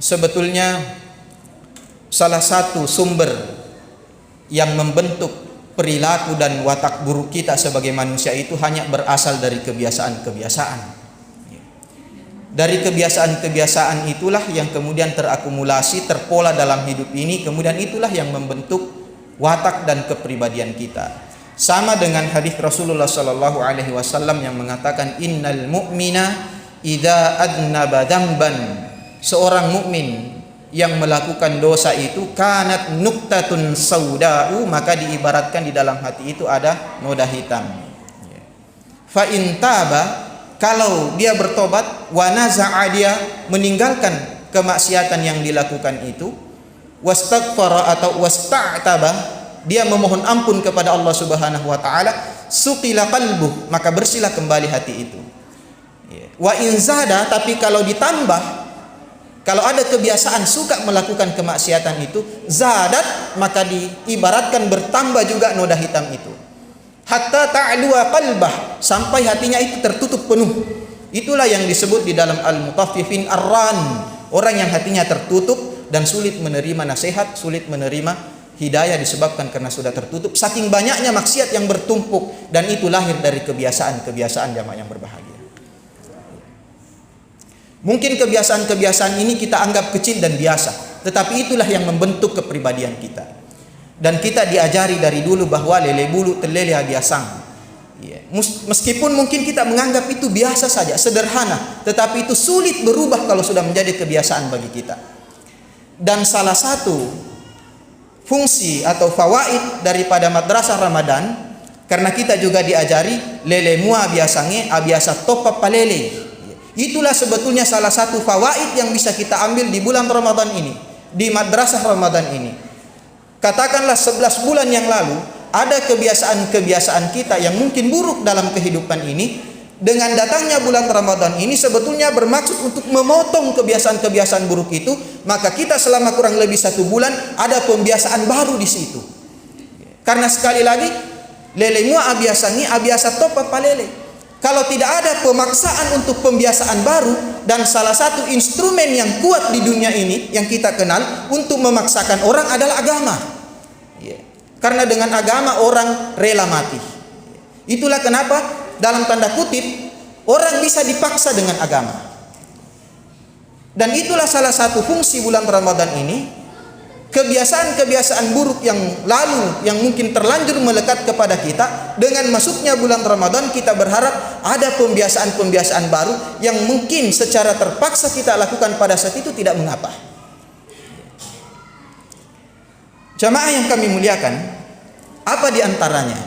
sebetulnya salah satu sumber yang membentuk perilaku dan watak buruk kita sebagai manusia itu hanya berasal dari kebiasaan-kebiasaan. Dari kebiasaan-kebiasaan itulah yang kemudian terakumulasi, terpola dalam hidup ini, kemudian itulah yang membentuk watak dan kepribadian kita. Sama dengan hadis Rasulullah sallallahu alaihi wasallam yang mengatakan innal mu'mina idza adnaba dzamban, seorang mukmin yang melakukan dosa itu kanat nuqtatun sauda'u, maka diibaratkan di dalam hati itu ada noda hitam. Fa in taba, kalau dia bertobat, wa naza'a, dia meninggalkan kemaksiatan yang dilakukan itu, wastaghfara atau wasta'taba, dia memohon ampun kepada Allah Subhanahu wa taala, suqila qalbuh, maka bersihlah kembali hati itu. Wa in zada, tapi kalau ditambah, kalau ada kebiasaan suka melakukan kemaksiatan itu, zadat, maka diibaratkan bertambah juga noda hitam itu. Hatta ta'lua qalbah, sampai hatinya itu tertutup penuh. Itulah yang disebut di dalam Al-Mutaffifin Ar-Ran, orang yang hatinya tertutup dan sulit menerima nasihat, sulit menerima hidayah disebabkan karena sudah tertutup. Saking banyaknya maksiat yang bertumpuk, dan itu lahir dari kebiasaan-kebiasaan jamaah yang berbahagia. Mungkin kebiasaan-kebiasaan ini kita anggap kecil dan biasa, tetapi itulah yang membentuk kepribadian kita. Dan kita diajari dari dulu bahwa lele bulu telele biasang. Meskipun mungkin kita menganggap itu biasa saja, sederhana, tetapi itu sulit berubah kalau sudah menjadi kebiasaan bagi kita. Dan salah satu fungsi atau fawaid daripada madrasah Ramadan, karena kita juga diajari lele mua biasange abiasa topa palele. Itulah sebetulnya salah satu fawaid yang bisa kita ambil di bulan Ramadan ini, di madrasah Ramadan ini. Katakanlah 11 bulan yang lalu ada kebiasaan-kebiasaan kita yang mungkin buruk dalam kehidupan ini. Dengan datangnya bulan Ramadan ini sebetulnya bermaksud untuk memotong kebiasaan-kebiasaan buruk itu. Maka kita selama kurang lebih 1 bulan ada pembiasaan baru di situ. Karena sekali lagi lele mua abiasangi abiasa topa palele. Kalau tidak ada pemaksaan untuk pembiasaan baru, dan salah satu instrumen yang kuat di dunia ini yang kita kenal untuk memaksakan orang adalah agama. Karena dengan agama orang rela mati. Itulah kenapa dalam tanda kutip orang bisa dipaksa dengan agama. Dan itulah salah satu fungsi bulan Ramadan ini. Kebiasaan-kebiasaan buruk yang lalu yang mungkin terlanjur melekat kepada kita, dengan masuknya bulan Ramadan kita berharap ada pembiasaan-pembiasaan baru yang mungkin secara terpaksa kita lakukan pada saat itu tidak mengapa. Jamaah yang kami muliakan, apa di antaranya?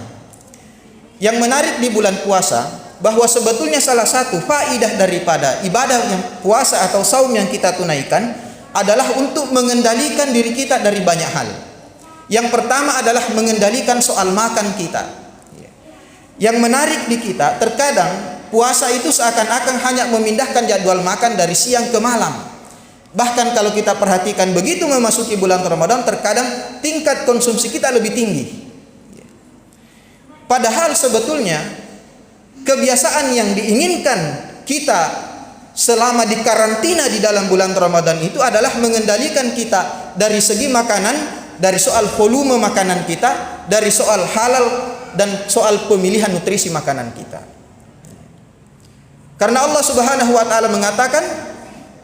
Yang menarik di bulan puasa, bahwa sebetulnya salah satu faidah daripada ibadah yang puasa atau saum yang kita tunaikan adalah untuk mengendalikan diri kita dari banyak hal. Yang pertama adalah mengendalikan soal makan kita. Yang menarik di kita, terkadang puasa itu seakan-akan hanya memindahkan jadwal makan dari siang ke malam. Bahkan kalau kita perhatikan, begitu memasuki bulan Ramadan, terkadang tingkat konsumsi kita lebih tinggi. Padahal sebetulnya kebiasaan yang diinginkan kita selama di karantina di dalam bulan Ramadan itu adalah mengendalikan kita dari segi makanan, dari soal volume makanan kita, dari soal halal dan soal pemilihan nutrisi makanan kita. Karena Allah Subhanahu wa taala mengatakan,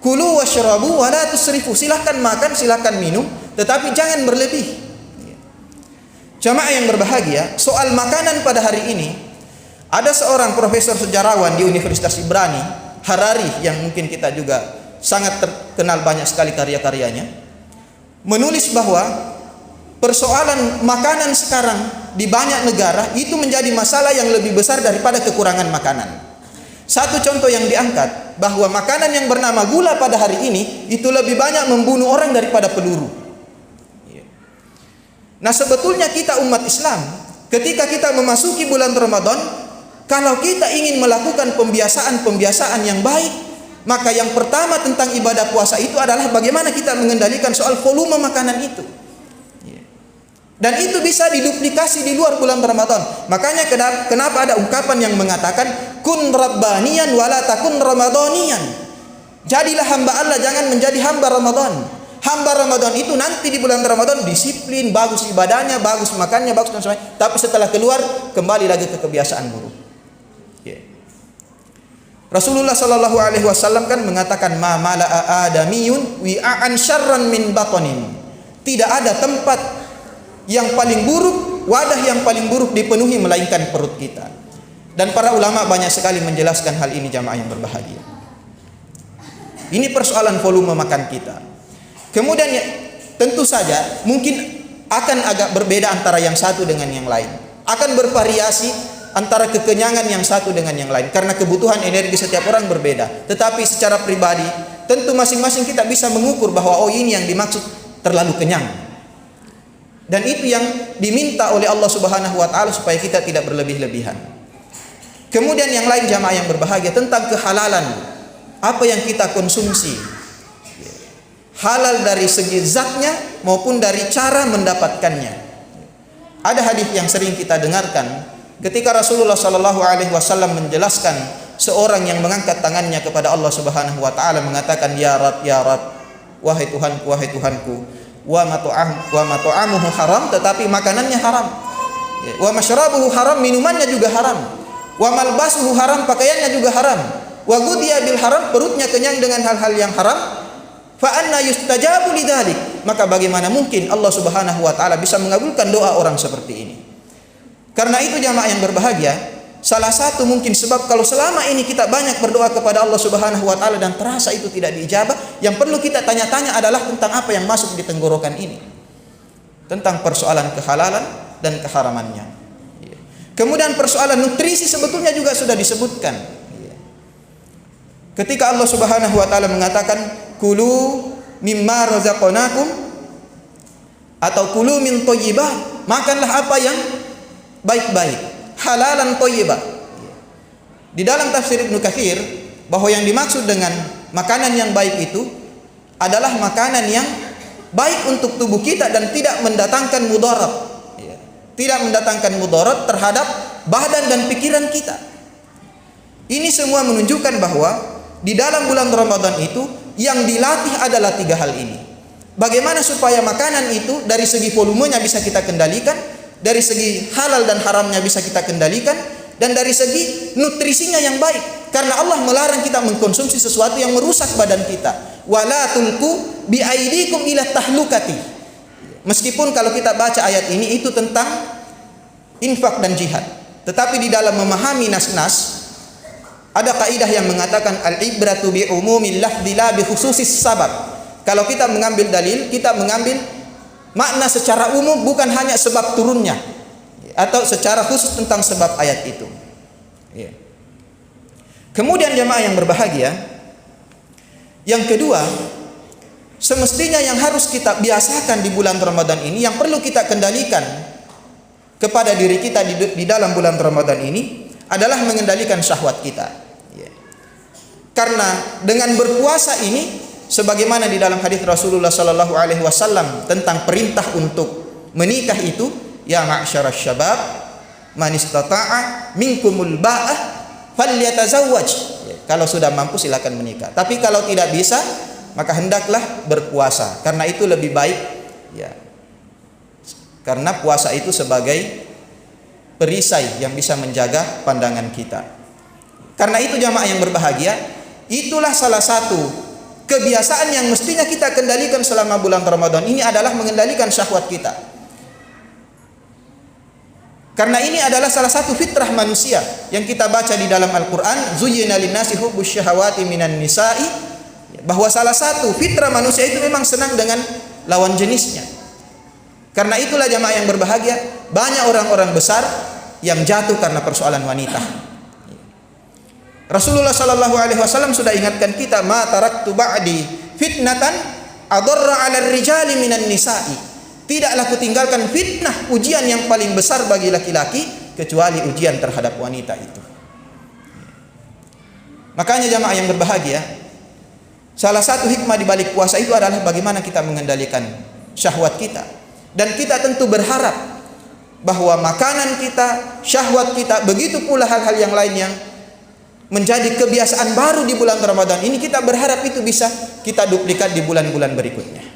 "Kulu washrabu wa la tusrifu." Silakan makan, silakan minum, tetapi jangan berlebih. Jamaah yang berbahagia, soal makanan pada hari ini ada seorang profesor sejarawan di Universitas Ibrani, Harari, yang mungkin kita juga sangat terkenal banyak sekali karya-karyanya, menulis bahwa persoalan makanan sekarang di banyak negara itu menjadi masalah yang lebih besar daripada kekurangan makanan. Satu contoh yang diangkat, bahwa makanan yang bernama gula pada hari ini itu lebih banyak membunuh orang daripada peluru. Nah, sebetulnya kita umat Islam, ketika kita memasuki bulan Ramadan, kalau kita ingin melakukan pembiasaan-pembiasaan yang baik, maka yang pertama tentang ibadah puasa itu adalah bagaimana kita mengendalikan soal volume makanan itu. Dan itu bisa diduplikasi di luar bulan Ramadan. Makanya kenapa ada ungkapan yang mengatakan kun rabbaniyan wala takun ramadaniyan. Jadilah hamba Allah, jangan menjadi hamba Ramadan. Hamba Ramadan itu nanti di bulan Ramadan disiplin, bagus ibadahnya, bagus makannya, bagus dan sebagainya. Tapi setelah keluar kembali lagi ke kebiasaan buruk. Rasulullah Shallallahu Alaihi Wasallam kan mengatakan, ma mala'a adamiyun wi'an syarran min batonin. Tidak ada tempat yang paling buruk, wadah yang paling buruk dipenuhi melainkan perut kita. Dan para ulama banyak sekali menjelaskan hal ini, jamaah yang berbahagia. Ini persoalan volume makan kita. Kemudian ya, tentu saja mungkin akan agak berbeda antara yang satu dengan yang lain. Akan bervariasi antara kekenyangan yang satu dengan yang lain. Karena kebutuhan energi setiap orang berbeda. Tetapi secara pribadi, tentu masing-masing kita bisa mengukur bahwa oh ini yang dimaksud terlalu kenyang. Dan itu yang diminta oleh Allah Subhanahu wa taala supaya kita tidak berlebih-lebihan. Kemudian yang lain, jamaah yang berbahagia, tentang kehalalan apa yang kita konsumsi. Halal dari segi zatnya maupun dari cara mendapatkannya. Ada hadis yang sering kita dengarkan ketika Rasulullah Shallallahu Alaihi Wasallam menjelaskan seorang yang mengangkat tangannya kepada Allah Subhanahu Wa Taala mengatakan, ya Rab, wahai Tuhanku, wahai Tuhanku, wa mat'amuhu haram, tetapi makanannya haram, wa mashrabuhu haram, minumannya juga haram, wa malbasuhu haram, pakaiannya juga haram, wa ghudhiya bil haram, perutnya kenyang dengan hal-hal yang haram. Fa anna yustajabu lidzalik, maka bagaimana mungkin Allah Subhanahu wa taala bisa mengabulkan doa orang seperti ini? Karena itu jamaah yang berbahagia, salah satu mungkin sebab kalau selama ini kita banyak berdoa kepada Allah Subhanahu wa taala dan terasa itu tidak diijabah, yang perlu kita tanya-tanya adalah tentang apa yang masuk di tenggorokan ini. Tentang persoalan kehalalan dan keharamannya. Kemudian persoalan nutrisi sebetulnya juga sudah disebutkan. Ketika Allah Subhanahu wa taala mengatakan kulu mimma razaqnakum atau kulu min thayyibat, makanlah apa yang baik-baik, halalan thayyibah. Di dalam tafsir Ibnu Katsir bahwa yang dimaksud dengan makanan yang baik itu adalah makanan yang baik untuk tubuh kita dan tidak mendatangkan mudarat. Tidak mendatangkan mudarat terhadap badan dan pikiran kita. Ini semua menunjukkan bahwa di dalam bulan Ramadan itu yang dilatih adalah 3 hal ini. Bagaimana supaya makanan itu dari segi volumenya bisa kita kendalikan, dari segi halal dan haramnya bisa kita kendalikan, dan dari segi nutrisinya yang baik. Karena Allah melarang kita mengkonsumsi sesuatu yang merusak badan kita. Wala tulqu biaidikum ila tahlukati. Meskipun kalau kita baca ayat ini itu tentang infak dan jihad, tetapi di dalam memahami nas-nas ada kaidah yang mengatakan al-ibratu bi umumil lafzi la bi khususis sabab. Kalau kita mengambil dalil, kita mengambil makna secara umum, bukan hanya sebab turunnya atau secara khusus tentang sebab ayat itu. Kemudian jemaah yang berbahagia, yang kedua, semestinya yang harus kita biasakan di bulan Ramadan ini, yang perlu kita kendalikan kepada diri kita di dalam bulan Ramadan ini adalah mengendalikan syahwat kita. Karena dengan berpuasa ini, sebagaimana di dalam hadis Rasulullah Sallallahu Alaihi Wasallam tentang perintah untuk menikah itu, ya ma'syarasy syabab, man istata'a minkumul ba'ah falyatazawwaj. Kalau sudah mampu silakan menikah. Tapi kalau tidak bisa, maka hendaklah berpuasa. Karena itu lebih baik, ya. Karena puasa itu sebagai perisai yang bisa menjaga pandangan kita. Karena itu jamaah yang berbahagia, itulah salah satu kebiasaan yang mestinya kita kendalikan selama bulan Ramadan ini adalah mengendalikan syahwat kita. Karena ini adalah salah satu fitrah manusia yang kita baca di dalam Al-Qur'an, zuyyina linnasi hubbus syahawati minan nisa'i, bahwa salah satu fitrah manusia itu memang senang dengan lawan jenisnya. Karena itulah jamaah yang berbahagia, banyak orang-orang besar yang jatuh karena persoalan wanita. Rasulullah Sallallahu Alaihi Wasallam sudah ingatkan kita, ma taraktu ba'di fitnatan adarra 'ala rijali minan nisa'i. Tidaklah kutinggalkan fitnah, ujian yang paling besar bagi laki-laki kecuali ujian terhadap wanita itu. Makanya jamaah yang berbahagia, salah satu hikmah di balik puasa itu adalah bagaimana kita mengendalikan syahwat kita. Dan kita tentu berharap bahwa makanan kita, syahwat kita, begitu pula hal-hal yang lain yang menjadi kebiasaan baru di bulan Ramadan ini, kita berharap itu bisa kita duplikat di bulan-bulan berikutnya.